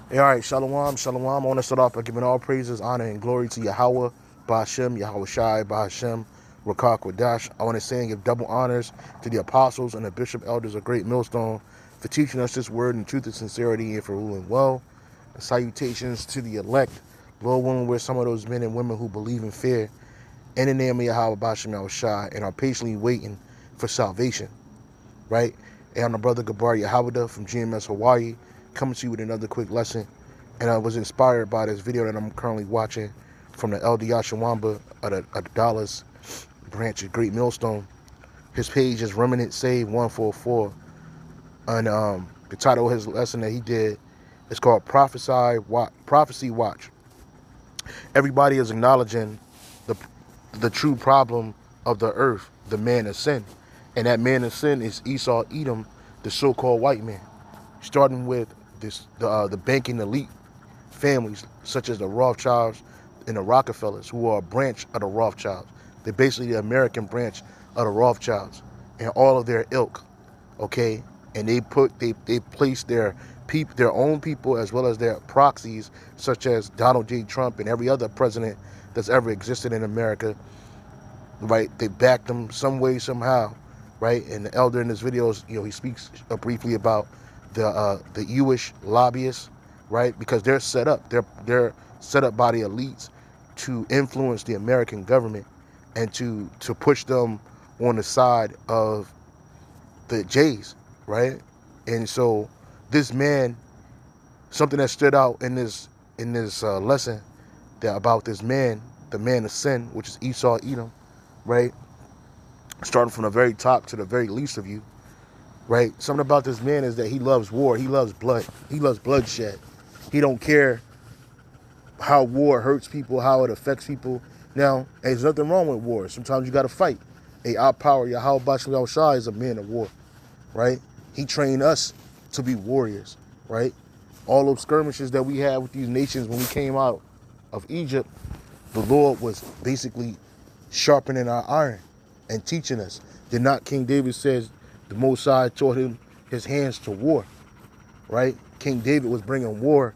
Hey, all right, shalom, shalom. I want to start off by giving all praises, honor, and glory to Yahweh, Ba'ashem, Yahweh Shai, Ba'ashem, Rakak Wadash. I want to say and give double honors to the apostles and the bishop elders of Great Millstone for teaching us this word in truth and sincerity and for ruling well. And salutations to the elect. Lord willing, we're some of those men and women who believe in fear in the name of Yahweh, Ba'ashem, Yahweh Shai, and are patiently waiting for salvation, right? And I'm the brother Gabar Yahweh from GMS Hawaii, coming to you with another quick lesson. And I was inspired by this video that I'm currently watching from the LD Yashawamba of the Dallas branch of Great Millstone. His page is Remnant Save 144. And the title of his lesson that he did is called Prophecy Watch. Everybody is acknowledging the true problem of the earth, the man of sin. And that man of sin is Esau Edom, the so-called white man. Starting with the banking elite families such as the Rothschilds and the Rockefellers, who are a branch of the Rothschilds. They're basically the American branch of the Rothschilds and all of their ilk, okay? And they place their own people as well as their proxies, such as Donald J. Trump and every other president that's ever existed in America, right? They backed them some way, somehow, right? And the elder in this video, he speaks briefly about the Jewish lobbyists, right? Because they're set up. They're set up by the elites to influence the American government and to push them on the side of the Jays, right? And so this man, something that stood out in this lesson that about this man, the man of sin, which is Esau Edom, right? Starting from the very top to the very least of you, right? Something about this man is that he loves war. He loves blood. He loves bloodshed. He don't care how war hurts people, how it affects people. Now, there's nothing wrong with war. Sometimes you got to fight. Our power, Yahweh Bashim Shai, is a man of war, right? He trained us to be warriors, right? All those skirmishes that we had with these nations when we came out of Egypt, the Lord was basically sharpening our iron and teaching us. Did not King David says the Most High taught him his hands to war, right? King David was bringing war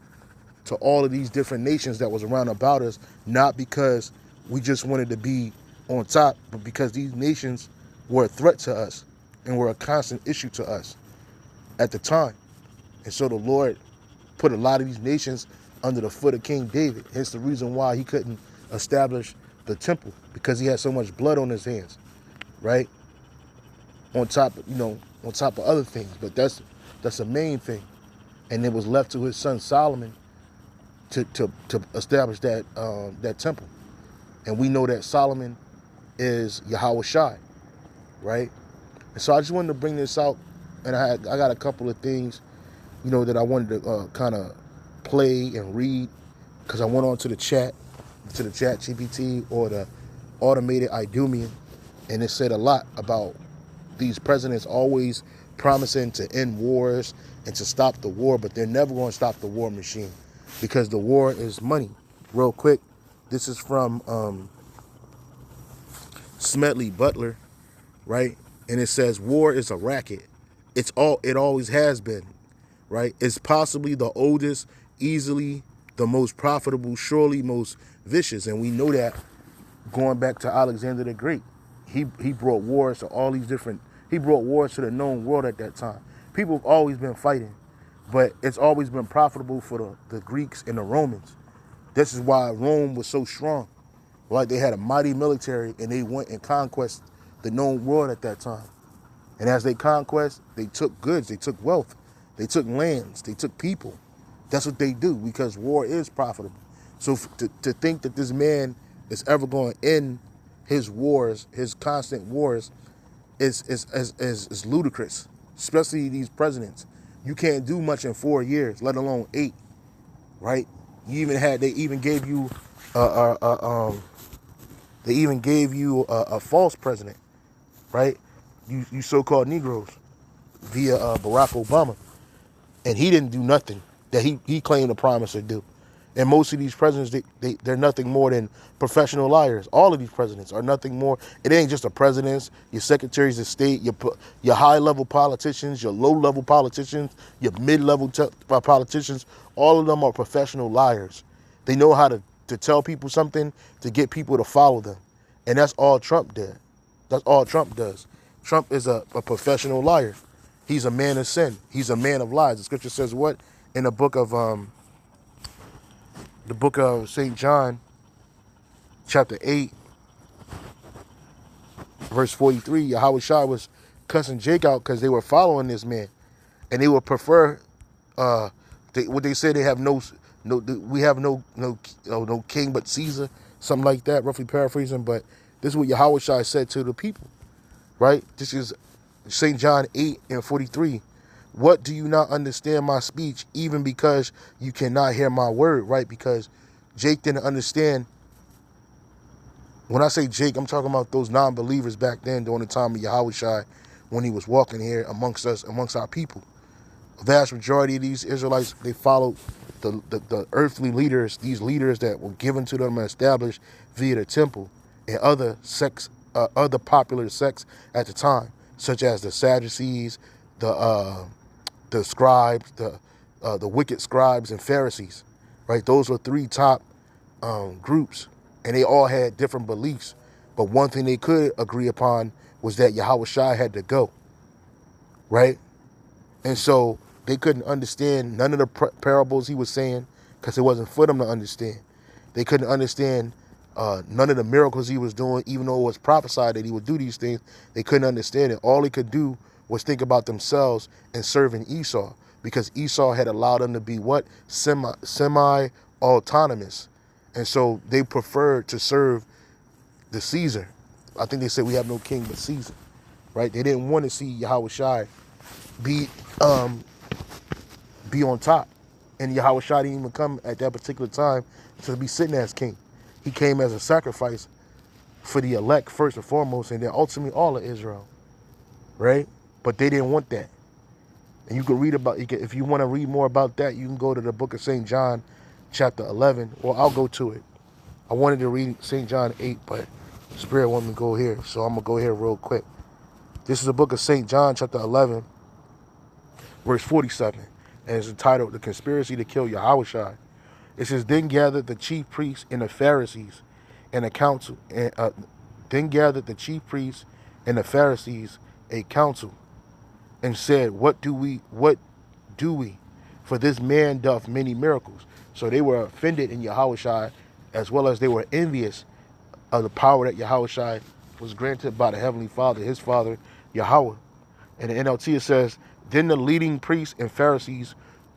to all of these different nations that was around about us, not because we just wanted to be on top, but because these nations were a threat to us and were a constant issue to us at the time. And so the Lord put a lot of these nations under the foot of King David. Hence the reason why he couldn't establish the temple, because he had so much blood on his hands, right? On top of other things, but that's the main thing. And it was left to his son Solomon to establish that temple. And we know that Solomon is Yahweh Shai, right? And so I just wanted to bring this out, and I got a couple of things, that I wanted to kind of play and read, because I went on to the chat GPT or the automated Idumean, and it said a lot about these presidents always promising to end wars and to stop the war, but they're never going to stop the war machine, because the war is money. Real quick, this is from Smedley Butler, right? And it says, war is a racket. It always has been, right? It's possibly the oldest, easily the most profitable, surely most vicious. And we know that going back to Alexander the Great. He brought wars to all these different, he brought wars to the known world at that time. People have always been fighting, but it's always been profitable for the Greeks and the Romans. This is why Rome was so strong. Like, they had a mighty military, and they went and conquest the known world at that time. And as they conquest, they took goods, they took wealth, they took lands, they took people. That's what they do, because war is profitable. So to think that this man is ever going to end his wars, his constant wars, is ludicrous. Especially these presidents. You can't do much in 4 years, let alone 8, right? They even gave you a false president, right? You so-called Negroes via Barack Obama, and he didn't do nothing that he claimed to promise to do. And most of these presidents, they're nothing more than professional liars. All of these presidents are nothing more. It ain't just the presidents, your secretaries of state, your high-level politicians, your low-level politicians, your mid-level politicians. All of them are professional liars. They know how to tell people something to get people to follow them. And that's all Trump did. That's all Trump does. Trump is a professional liar. He's a man of sin. He's a man of lies. The scripture says what? In the book of St. John, chapter 8, verse 43, Yahweh Shai was cussing Jake out because they were following this man. And they would prefer, what they say, they have we have no king but Caesar, something like that, roughly paraphrasing. But this is what Yahweh Shai said to the people, right? This is St. John 8 and 43. What do you not understand my speech, even because you cannot hear my word, right? Because Jake didn't understand. When I say Jake, I'm talking about those non-believers back then during the time of Yahweh Shai, when he was walking here amongst us, amongst our people. The vast majority of these Israelites, they followed the earthly leaders, these leaders that were given to them and established via the temple and other popular sects at the time, such as the Sadducees, the scribes, the wicked scribes and Pharisees, right? Those were three top groups, and they all had different beliefs. But one thing they could agree upon was that Yahweh Shai had to go, right? And so they couldn't understand none of the parables he was saying because it wasn't for them to understand. They couldn't understand none of the miracles he was doing, even though it was prophesied that he would do these things. They couldn't understand it. All they could do was think about themselves and serving Esau, because Esau had allowed them to be what? Semi-autonomous. And so they preferred to serve the Caesar. I think they said we have no king but Caesar, right? They didn't want to see Yahweh Shai be on top. And Yahweh Shai didn't even come at that particular time to be sitting as king. He came as a sacrifice for the elect first and foremost, and then ultimately all of Israel, right? But they didn't want that. And you can read about, if you want to read more about that, you can go to the book of St. John, chapter 11. Well, I'll go to it. I wanted to read St. John 8, but Spirit wanted me to go here, so I'm going to go here real quick. This is the book of St. John, chapter 11, verse 47, and it's entitled, The Conspiracy to Kill Yahushua. It says, Then gathered the chief priests and the Pharisees and the council, then gathered the chief priests and the Pharisees a council, and said, What do we? For this man doth many miracles. So they were offended in Yahushua, as well as they were envious of the power that Yahushua was granted by the Heavenly Father, his Father, Yahweh. And the NLT, it says, Then the leading priests and Pharisees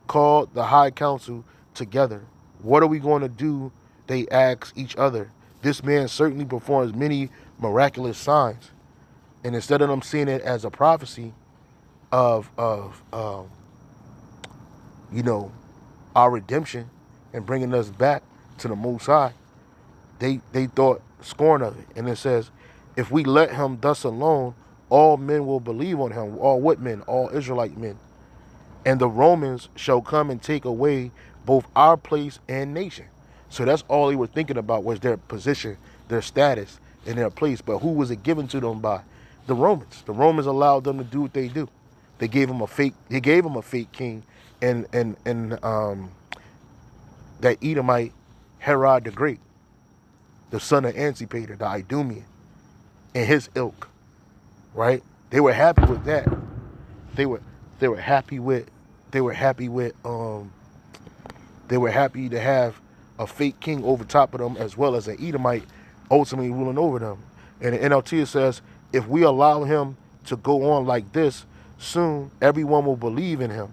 called the high council together. What are we going to do? They asked each other. This man certainly performs many miraculous signs. And instead of them seeing it as a prophecy of our redemption and bringing us back to the Most High, they thought scorn of it. And it says, if we let him thus alone, all men will believe on him. All what men? All Israelite men. And the Romans shall come and take away both our place and nation. So that's all they were thinking about, was their position, their status, and their place. But who was it given to them by? The Romans. The Romans allowed them to do what they do. They gave him a fake king, and that Edomite Herod the Great, the son of Antipater, the Idumean, and his ilk, right? They were happy with that. They were happy to have a fake king over top of them, as well as an Edomite ultimately ruling over them. And the NLT says, if we allow him to go on like this, soon everyone will believe in him.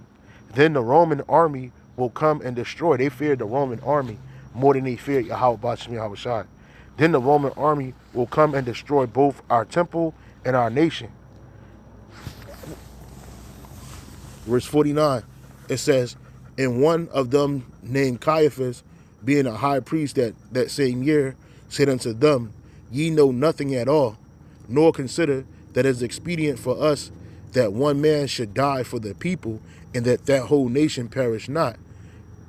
Then the Roman army will come and destroy. They feared the Roman army more than they feared Yahweh Bashim Yahweh Shai. Then the Roman army will come and destroy both our temple and our nation. Verse 49, it says, and one of them named Caiaphas, being a high priest that same year, said unto them, Ye know nothing at all, nor consider that it is expedient for us that one man should die for the people, and that whole nation perish not.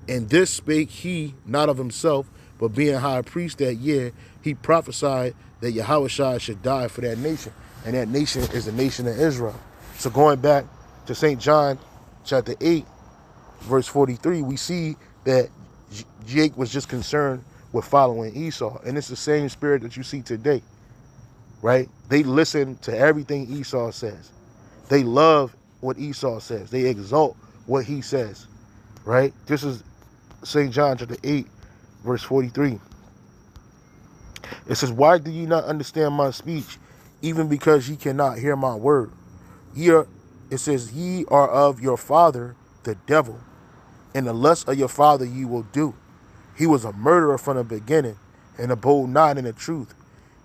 And this spake he not of himself, but being high priest that year, he prophesied that Yahushua should die for that nation. And that nation is the nation of Israel. So going back to St. John chapter 8, verse 43, we see that Jake was just concerned with following Esau. And it's the same spirit that you see today, right? They listen to everything Esau says. They love what Esau says. They exalt what he says, right? This is St. John chapter 8, verse 43. It says, why do ye not understand my speech, even because ye cannot hear my word? It says, ye are of your father, the devil, and the lust of your father ye will do. He was a murderer from the beginning, and abode not in the truth,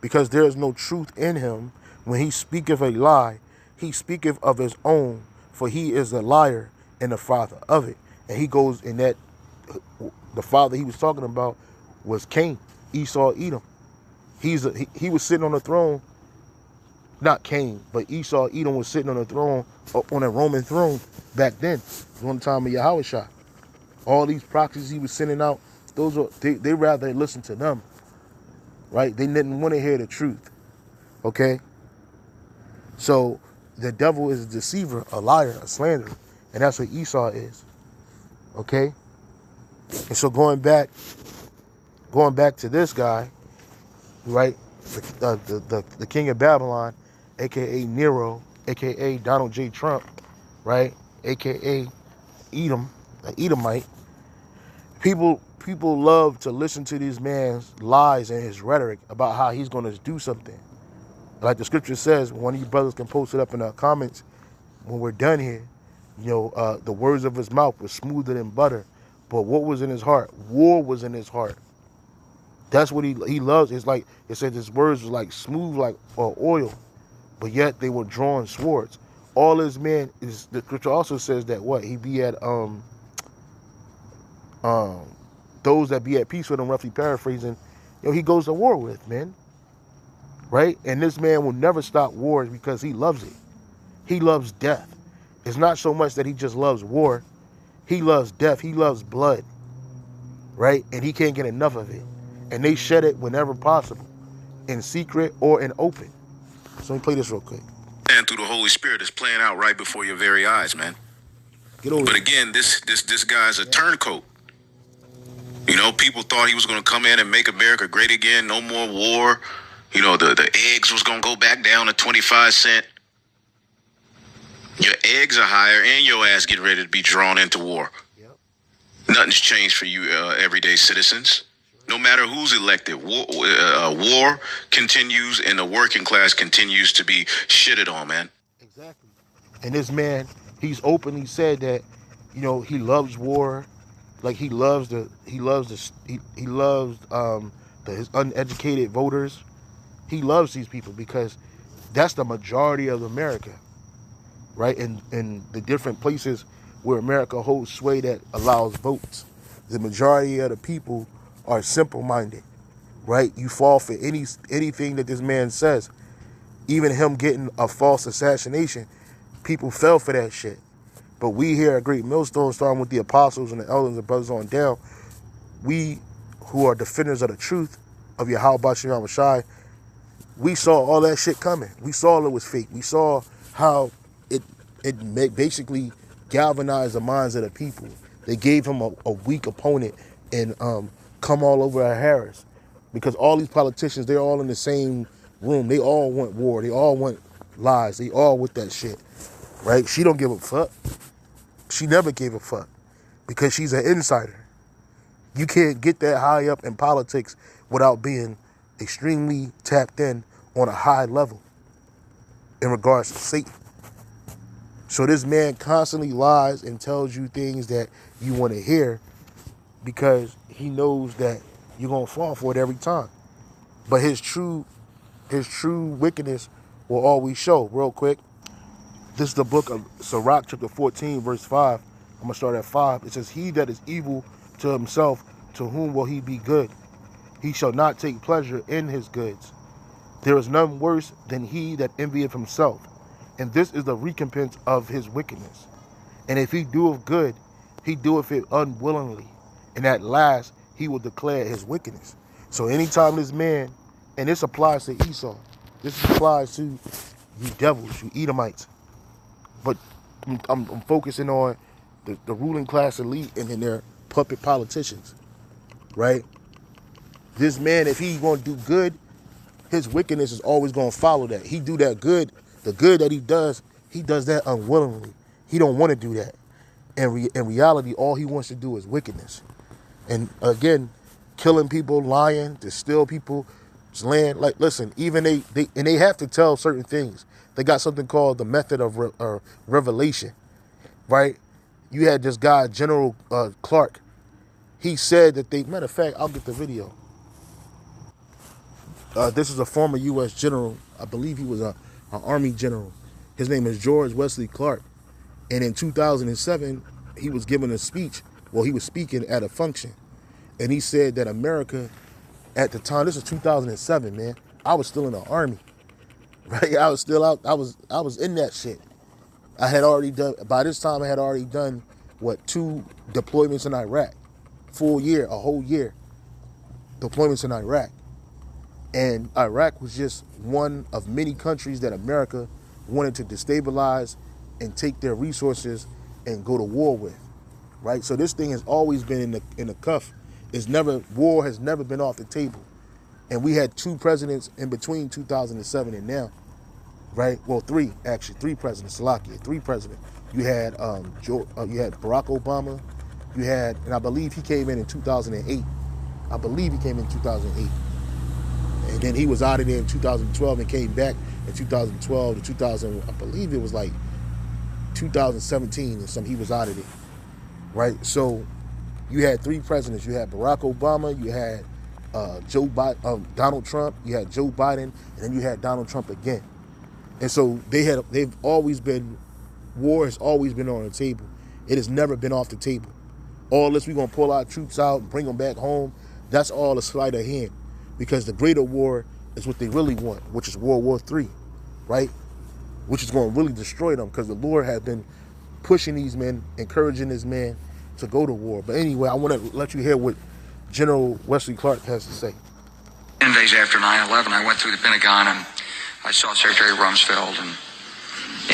because there is no truth in him. When he speaketh a lie, he speaketh of his own, for he is a liar and the father of it. And he goes in that, the father he was talking about was Cain, Esau, Edom. He was sitting on the throne, not Cain, but Esau, Edom was sitting on the throne, on a Roman throne back then, during the time of Yahushua. All these proxies he was sending out, they rather listen to them, right? They didn't want to hear the truth, okay? So the devil is a deceiver, a liar, a slanderer, and that's what Esau is, okay? And so going back to this guy, right? The king of Babylon, aka Nero, aka Donald J. Trump, right? Aka Edom, an Edomite. People love to listen to these man's lies and his rhetoric about how he's going to do something. Like the scripture says, one of you brothers can post it up in the comments when we're done here. The words of his mouth were smoother than butter. But what was in his heart? War was in his heart. That's what he loves. It's like, it said his words was like smooth like oil, but yet they were drawn swords. All his men is, the scripture also says that what? He be at those that be at peace with him, roughly paraphrasing, he goes to war with, man. Right? And this man will never stop wars because he loves it. He loves death. It's not so much that he just loves war. He loves death. He loves blood. Right? And he can't get enough of it. And they shed it whenever possible, in secret or in open. So let me play this real quick. And through the Holy Spirit is playing out right before your very eyes, man. Get over But it. again, this guy's a turncoat. People thought he was going to come in and make America great again. No more war. The eggs was going to go back down to 25 cents. Your eggs are higher and your ass getting ready to be drawn into war. Yep. Nothing's changed for you everyday citizens. No matter who's elected, war continues and the working class continues to be shitted on, man. Exactly. And this man, he's openly said that, he loves war. Like he loves his uneducated voters. He loves these people because that's the majority of America, right? In the different places where America holds sway that allows votes, the majority of the people are simple-minded, right? You fall for anything that this man says. Even him getting a false assassination, people fell for that shit. But we here at Great Millstone, starting with the apostles and the elders and brothers on down, we who are defenders of the truth of Yahweh Shem Shai, we saw all that shit coming. We saw it was fake. We saw how it basically galvanized the minds of the people. They gave him a weak opponent and come all over Harris. Because all these politicians, they're all in the same room. They all want war. They all want lies. They all with that shit. Right? She don't give a fuck. She never gave a fuck because she's an insider. You can't get that high up in politics without being extremely tapped in on a high level in regards to Satan. So this man constantly lies and tells you things that you want to hear because he knows that you're going to fall for it every time. But his true wickedness will always show. Real quick. This is the book of Sirach, chapter 14, verse 5. I'm going to start at 5. It says, he that is evil to himself, to whom will he be good? He shall not take pleasure in his goods. There is none worse than he that envieth himself. And this is the recompense of his wickedness. And if he doeth good, he doeth it unwillingly. And at last, he will declare his wickedness. So anytime this man, and this applies to Esau, this applies to you devils, you Edomites. But I'm focusing on the ruling class elite and then their puppet politicians, right? This man, if he gonna do good, his wickedness is always gonna follow that. He do that good, the good that he does that unwillingly. He don't want to do that. In reality, all he wants to do is wickedness. And again, killing people, lying, to steal people's land. Like, listen, even they have to tell certain things. They got something called the method of revelation, right? You had this guy, General Clark. He said that matter of fact, I'll get the video. This is a former U.S. general. I believe he was an Army general. His name is George Wesley Clark. And in 2007, he was giving a speech. Well, he was speaking at a function. And he said that America, at the time, this is 2007, man. I was still in the Army, right? I was still out. I was in that shit. I had already done, by this time, I had already done, 2 deployments in Iraq. Full year, a whole year. Deployments in Iraq. And Iraq was just one of many countries that America wanted to destabilize and take their resources and go to war with, right? So this thing has always been in the cuff. War has never been off the table. And we had 2 presidents in between 2007 and now, right? Well, 3 presidents, Salakia, 3 presidents. You had you had Barack Obama, and I believe he came in 2008. I believe he came in 2008. And then he was out of there in 2012 and came back in 2012 to 2000, I believe it was like 2017 or something, he was out of there, right? So you had 3 presidents. You had Barack Obama, you had Donald Trump, you had Joe Biden, and then you had Donald Trump again. And so they've always been, war has always been on the table. It has never been off the table. All this, we're going to pull our troops out and bring them back home, that's all a sleight of hand. Because the greater war is what they really want, which is World War III, right? Which is going to really destroy them, because the Lord had been pushing these men, encouraging this man to go to war. But anyway, I want to let you hear what General Wesley Clark has to say. 10 days after 9/11, I went through the Pentagon and I saw Secretary Rumsfeld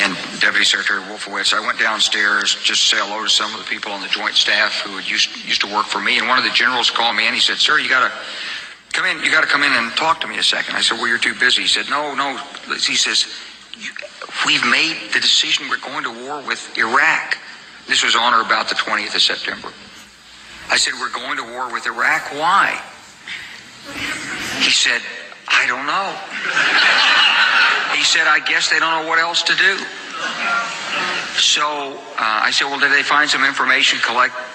and Deputy Secretary Wolfowitz. I went downstairs just to say hello to some of the people on the Joint Staff who had used to work for me. And one of the generals called me and he said, "Sir, you got to come in. You got to come in and talk to me a second." I said, "Well, you're too busy." He said, No. He says, "We've made the decision. We're going to war with Iraq." This was on or about the 20th of September. I said, "We're going to war with Iraq. Why?" He said, "I don't know." He said, "I guess they don't know what else to do." So I said, "Well, did they find some information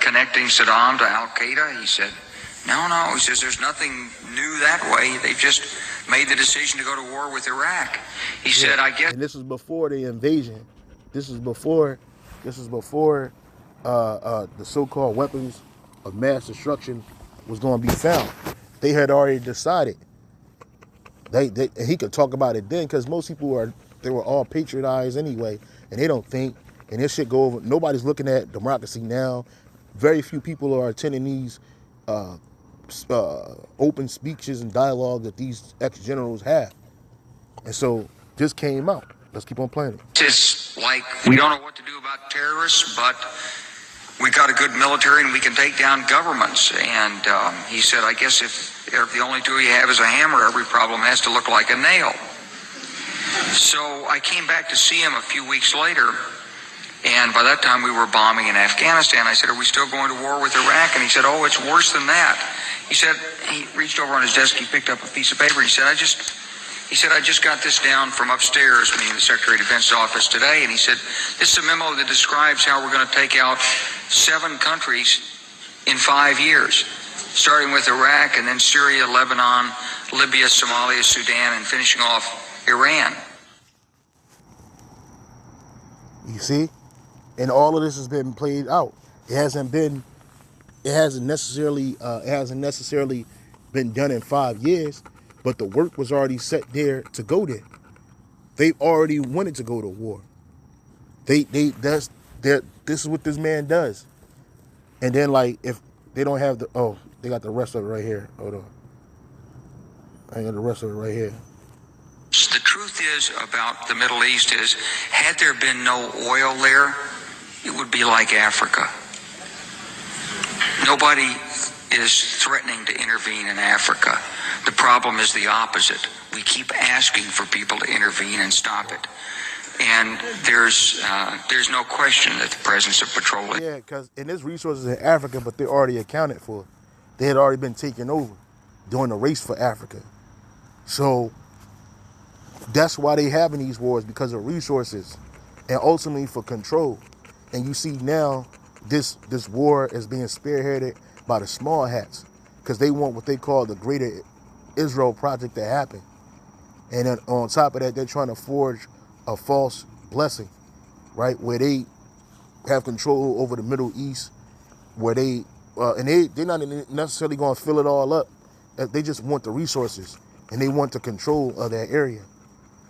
connecting Saddam to Al-Qaeda?" He said, No. He says, "There's nothing new that way. They've just made the decision to go to war with Iraq." He said, "I guess." And this was before the invasion. This is before the so-called weapons of mass destruction was going to be found. They had already decided. And he could talk about it then, because most people were all patriotic anyway, and they don't think. And this shit go over. Nobody's looking at democracy now. Very few people are attending these open speeches and dialogue that these ex-generals have. And so this came out. Let's keep on playing it. It's like we don't know what to do about terrorists, but we got a good military and we can take down governments. And he said, "I guess if the only tool you have is a hammer, every problem has to look like a nail." So I came back to see him a few weeks later, and by that time we were bombing in Afghanistan. I said, "Are we still going to war with Iraq?" And he said, "Oh, it's worse than that." He said, he reached over on his desk, he picked up a piece of paper, and he said, I just got this down from upstairs, meaning the Secretary of Defense's office today, and he said, "This is a memo that describes how we're going to take out 7 countries in 5 years, starting with Iraq and then Syria, Lebanon, Libya, Somalia, Sudan, and finishing off Iran." You see? And all of this has been played out. It hasn't necessarily been done in 5 years, but the work was already set there to go there. They already wanted to go to war. This is what this man does. And then, like, if They don't have the, oh, they got the rest of it right here. Hold on. I got the rest of it right here. The truth is about the Middle East is, had there been no oil there, it would be like Africa. Nobody is threatening to intervene in Africa. The problem is the opposite. We keep asking for people to intervene and stop it. And there's no question that the presence of petroleum. Yeah, because there's resources in Africa, but they're already accounted for. They had already been taken over during the race for Africa. So that's why they having these wars, because of resources and ultimately for control. And you see now this war is being spearheaded by the small hats because they want what they call the Greater Israel Project to happen. And then on top of that, they're trying to forge a false blessing, right? Where they have control over the Middle East, where they're not necessarily going to fill it all up. They just want the resources and they want the control of that area.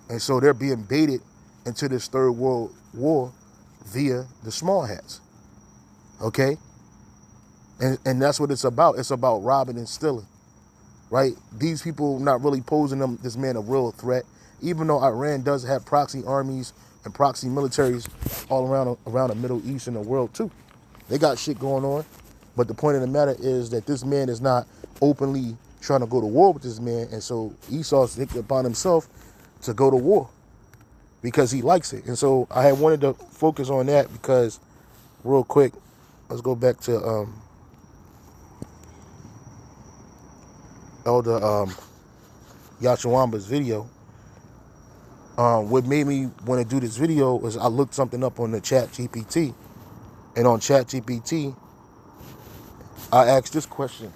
And so they're being baited into this third world war via the small hats. Okay? And that's what it's about. It's about robbing and stealing. Right? These people not really posing this man a real threat, even though Iran does have proxy armies and proxy militaries all around the Middle East and the world too. They got shit going on. But the point of the matter is that this man is not openly trying to go to war with this man. And so Esau's taken upon himself to go to war because he likes it. And so I had wanted to focus on that because, real quick, let's go back to Elder Yashawamba's video. What made me want to do this video was I looked something up on the Chat GPT. And on Chat GPT, I asked this question.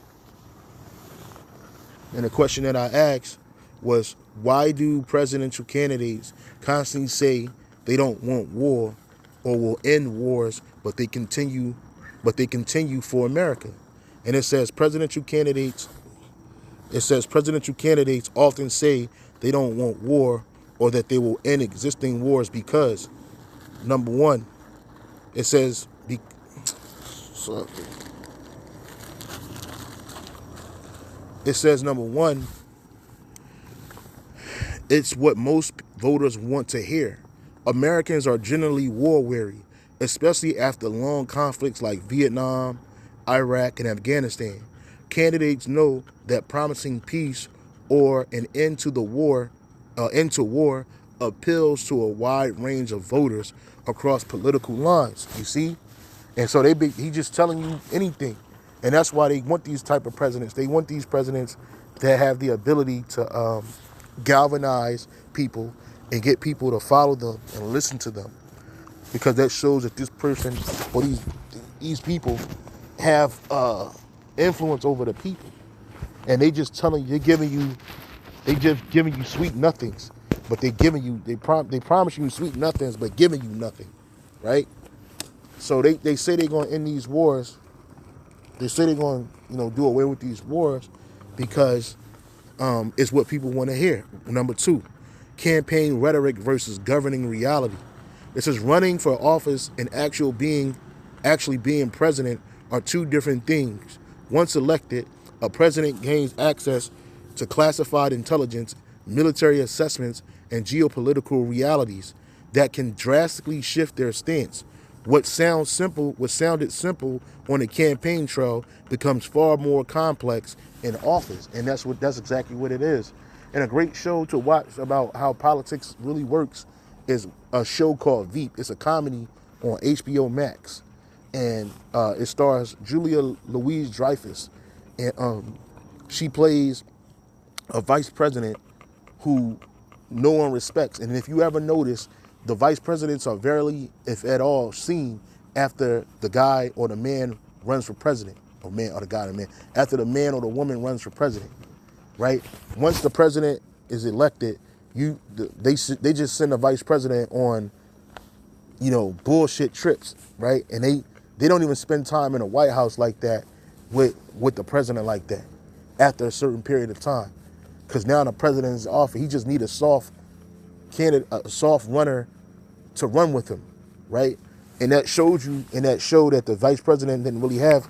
And the question that I asked was, why do presidential candidates constantly say they don't want war or will end wars, but they continue for America? And it says presidential candidates often say they don't want war or that they will end existing wars because, number one, it says number one, it's what most voters want to hear. Americans are generally war weary, especially after long conflicts like Vietnam, Iraq, and Afghanistan. Candidates know that promising peace or an end to war appeals to a wide range of voters across political lines. You see? And so he's just telling you anything. And that's why they want these type of presidents. They want these presidents that have the ability to galvanize people and get people to follow them and listen to them, because that shows that this person or these people have influence over the people. And they just telling you, they just giving you sweet nothings, but they promise you sweet nothings, but giving you nothing, right? So they say they're going to end these wars. They say they're going to do away with these wars because it's what people want to hear. Number two, campaign rhetoric versus governing reality. It says running for office and actually being president are two different things. Once elected, a president gains access to classified intelligence, military assessments, and geopolitical realities that can drastically shift their stance. What sounded simple on a campaign trail becomes far more complex in office. And that's exactly what it is. And a great show to watch about how politics really works is a show called Veep. It's a comedy on HBO Max. And it stars Julia Louis-Dreyfus. And she plays a vice president who no one respects. And if you ever notice, the vice presidents are rarely, if at all, seen after the guy or the man runs for president, after the man or the woman runs for president, right? Once the president is elected, they just send a vice president on, bullshit trips, right? And they don't even spend time in a White House like that with the president like that after a certain period of time, because now the president is off. He just need a soft candidate, a soft runner to run with him, right? And that showed you in that show that the vice president didn't really have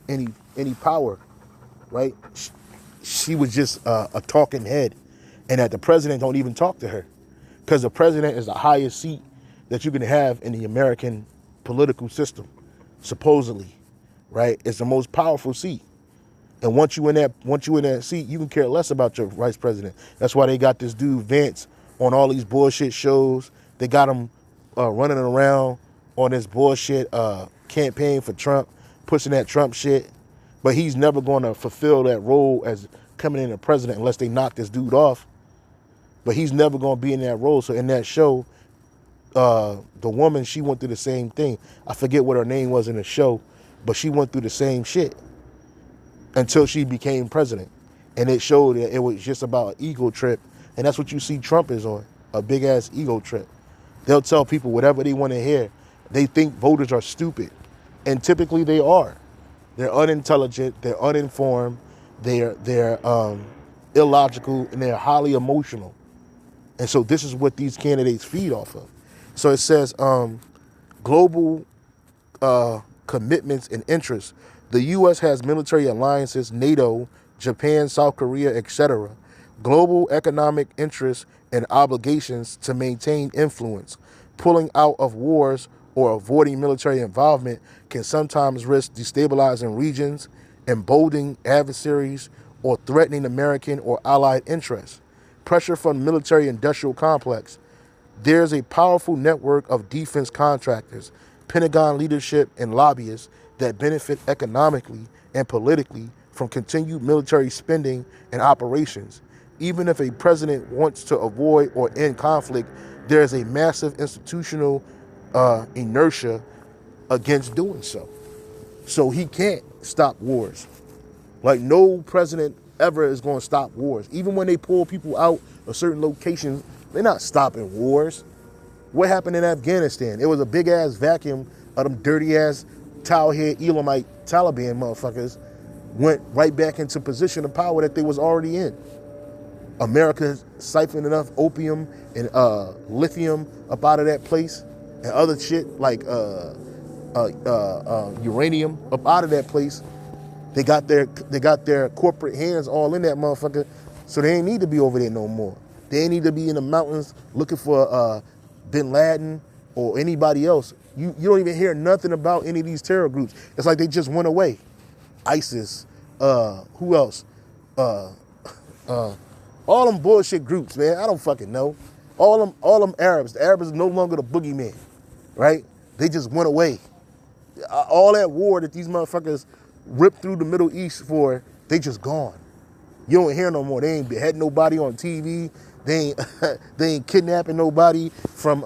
any power, right? She was just a talking head, and that the president don't even talk to her, because the president is the highest seat that you can have in the American political system, supposedly, right? It's the most powerful seat. And once you in that seat, you can care less about your vice president. That's why they got this dude Vance on all these bullshit shows. They got him running around on this bullshit campaign for Trump, pushing that Trump shit. But he's never going to fulfill that role as coming in as president unless they knock this dude off. But he's never going to be in that role. So in that show, the woman, she went through the same thing. I forget what her name was in the show, but she went through the same shit until she became president. And it showed that it was just about an ego trip. And that's what you see Trump is on, a big ass ego trip. They'll tell people whatever they want to hear. They think voters are stupid. And typically they are. They're unintelligent, they're uninformed, they're illogical, and they're highly emotional. And so this is what these candidates feed off of. So it says global commitments and interests. The U.S. has military alliances, NATO, Japan, South Korea, etc. Global economic interests and obligations to maintain influence. Pulling out of wars or avoiding military involvement can sometimes risk destabilizing regions, emboldening adversaries, or threatening American or allied interests. Pressure from the military-industrial complex. There's a powerful network of defense contractors, Pentagon leadership, and lobbyists that benefit economically and politically from continued military spending and operations. Even if a president wants to avoid or end conflict, there is a massive institutional inertia against doing so. So he can't stop wars. Like, no president ever is going to stop wars. Even when they pull people out of certain locations, they're not stopping wars. What happened in Afghanistan? It was a big ass vacuum of them dirty ass towelhead Elamite Taliban motherfuckers went right back into position of power that they was already in. America siphoned enough opium and lithium up out of that place and other shit like uranium up out of that place. They got their corporate hands all in that motherfucker, so they ain't need to be over there no more. They ain't need to be in the mountains looking for Bin Laden or anybody else. You don't even hear nothing about any of these terror groups. It's like they just went away. ISIS, who else? All them bullshit groups, man. I don't fucking know. All them Arabs. The Arabs are no longer the boogeyman, right? They just went away. All that war that these motherfuckers ripped through the Middle East for, they just gone. You don't hear no more. They ain't beheading nobody on TV. They ain't kidnapping nobody from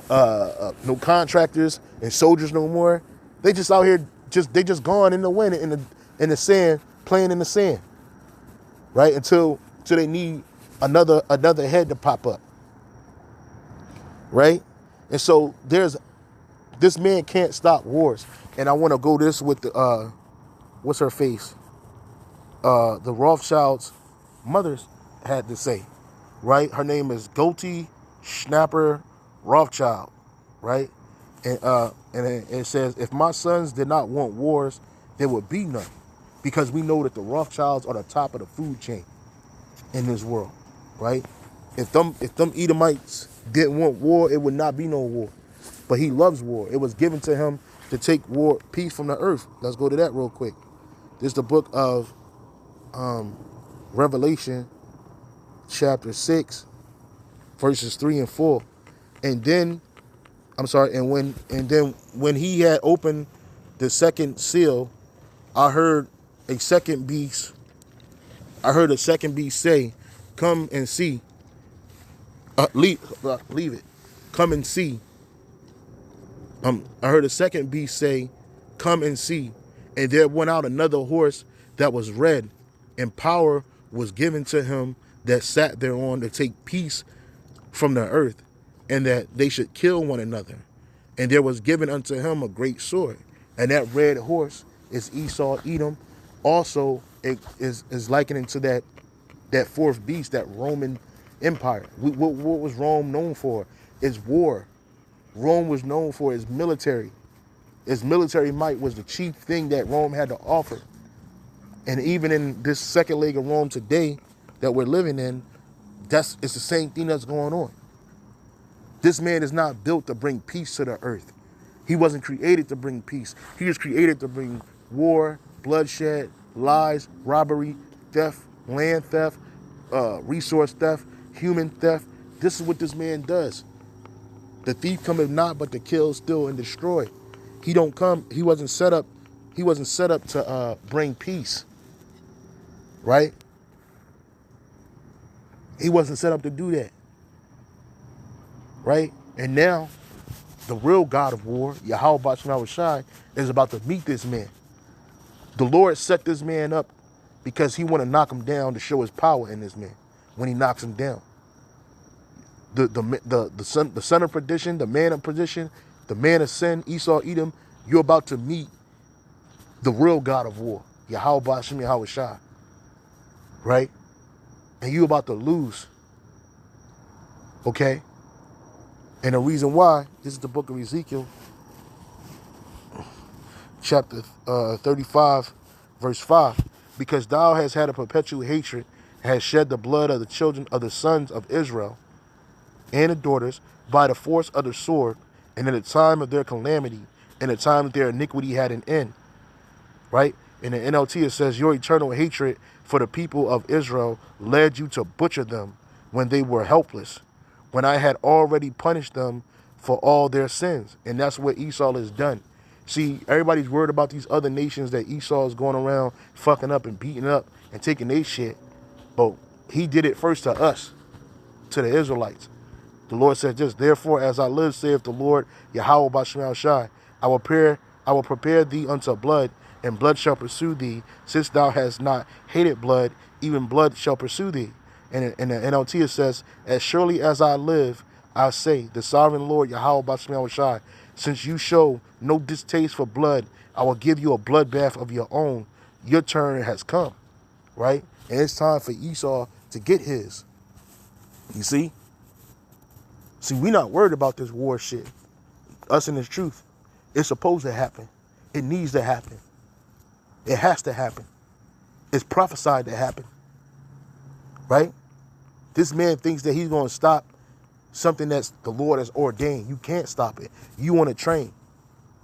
no contractors and soldiers no more. They just out here they just gone in the wind in the sand, playing in the sand, right? Until they need another head to pop up, right? And so this man can't stop wars. And I want to go this with the what's her face? The Rothschild's mothers had to say, right? Her name is Goldie Schnapper Rothschild, right? And it says, if my sons did not want wars, there would be none, because we know that the Rothschilds are the top of the food chain in this world, right? If them Edomites didn't want war, it would not be no war. But he loves war. It was given to him to take peace from the earth. Let's go to that real quick. This is the book of Revelation, chapter 6, verses 3 and 4. And then when he had opened the second seal, I heard a second beast say, come and see. Leave it. Come and see. I heard a second beast say, come and see. And there went out another horse that was red, and power was given to him that sat thereon to take peace from the earth, and that they should kill one another. And there was given unto him a great sword. And that red horse is Esau Edom. Also, it is likening to that fourth beast, that Roman Empire. What was Rome known for? It's war. Rome was known for its military, Its military might was the chief thing that Rome had to offer. And even in this second leg of Rome today that we're living in, it's the same thing that's going on. This man is not built to bring peace to the earth. He wasn't created to bring peace. He was created to bring war, bloodshed, lies, robbery, theft, land theft, resource theft, human theft. This is what this man does. The thief cometh not but to kill, steal, and destroy. He wasn't set up to bring peace. Right? He wasn't set up to do that. Right? And now, the real God of war, Yahweh Bashim Shai, is about to meet this man. The Lord set this man up because he want to knock him down to show his power in this man when he knocks him down. The son of perdition, the man of perdition, the man of sin, Esau, Edom, you're about to meet the real God of war, Yahweh Bashim Yahweh Shai. Right? And you're about to lose. Okay? And the reason why, this is the book of Ezekiel, chapter 35, verse 5. Because thou hast had a perpetual hatred, hast shed the blood of the children of the sons of Israel and the daughters by the force of the sword, and in the time of their calamity, in the time of their iniquity had an end. Right? In the NLT it says, your eternal hatred for the people of Israel led you to butcher them when they were helpless, when I had already punished them for all their sins. And that's what Esau has done. See, everybody's worried about these other nations that Esau is going around fucking up and beating up and taking their shit. But he did it first to us, to the Israelites. The Lord said this, therefore, as I live, saith the Lord, Yahweh Bashim Shai, I will prepare thee unto blood, and blood shall pursue thee. Since thou hast not hated blood, even blood shall pursue thee. And in the NLT it says, as surely as I live, I say, the sovereign Lord, Yahweh Bashim Shai, since you show no distaste for blood, I will give you a bloodbath of your own. Your turn has come, right? And it's time for Esau to get his. You see? See, we not worried about this war shit. Us and this truth. It's supposed to happen. It needs to happen. It has to happen. It's prophesied to happen. Right? This man thinks that he's going to stop something that's the Lord has ordained. You can't stop it. You want to train.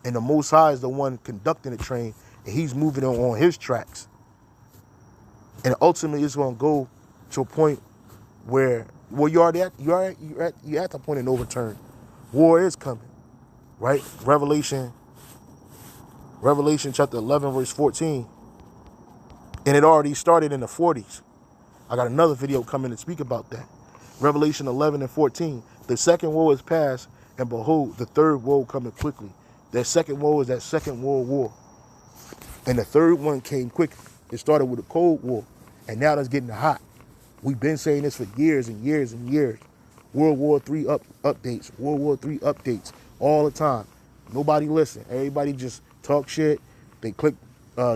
And the Most High is the one conducting the train, and he's moving on his tracks. And ultimately it's going to go to a point where, well, you're at the point of no return. War is coming. Right? Revelation chapter 11, verse 14. And it already started in the 40s. I got another video coming to speak about that. Revelation 11 and 14. The second woe is past, and behold, the third woe coming quickly. That second woe is that second world war. And the third one came quick. It started with a Cold War, and now it's getting hot. We've been saying this for years and years and years. World War III updates, World War III updates, all the time. Nobody listen. Everybody just talk shit. They click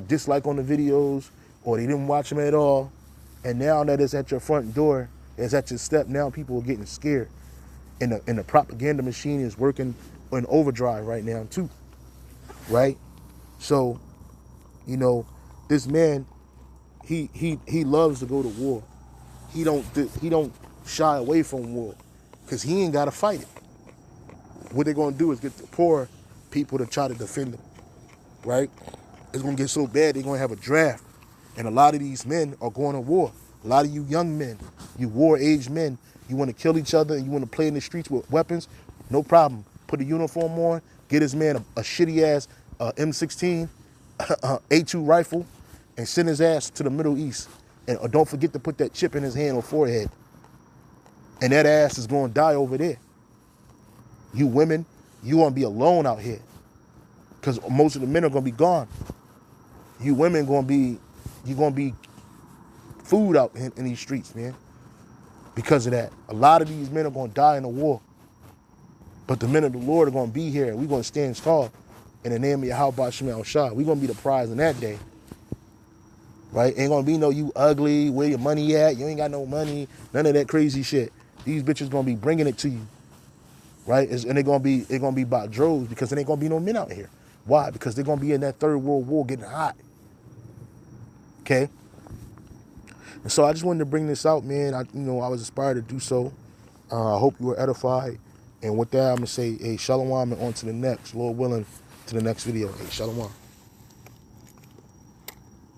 dislike on the videos, or they didn't watch them at all. And now that it's at your front door, it's at your step, now people are getting scared. And the propaganda machine is working in overdrive right now too. Right? So, you know, this man, he loves to go to war. He don't shy away from war, because he ain't got to fight it. What they're going to do is get the poor people to try to defend them, right? It's going to get so bad they're going to have a draft, and a lot of these men are going to war. A lot of you young men, you war-aged men, you want to kill each other and you want to play in the streets with weapons, no problem. Put a uniform on, get this man a shitty-ass M16, A2 rifle, and send his ass to the Middle East. And don't forget to put that chip in his hand or forehead. And that ass is going to die over there. You women, you going to be alone out here, because most of the men are going to be gone. You women going to be food out in these streets, man. Because of that, a lot of these men are going to die in the war. But the men of the Lord are going to be here. We're going to stand tall in the name of Yahweh Bashim Shai. We're going to be the prize in that day. Right? Ain't going to be no you ugly, where your money at, you ain't got no money, none of that crazy shit. These bitches going to be bringing it to you. Right? And they're going to be by droves, because there ain't going to be no men out here. Why? Because they're going to be in that third world war getting hot. Okay? And so I just wanted to bring this out, man. I was inspired to do so. I hope you were edified. And with that, I'm going to say, hey, shalom, and on to the next. Lord willing, to the next video. Hey, shalom.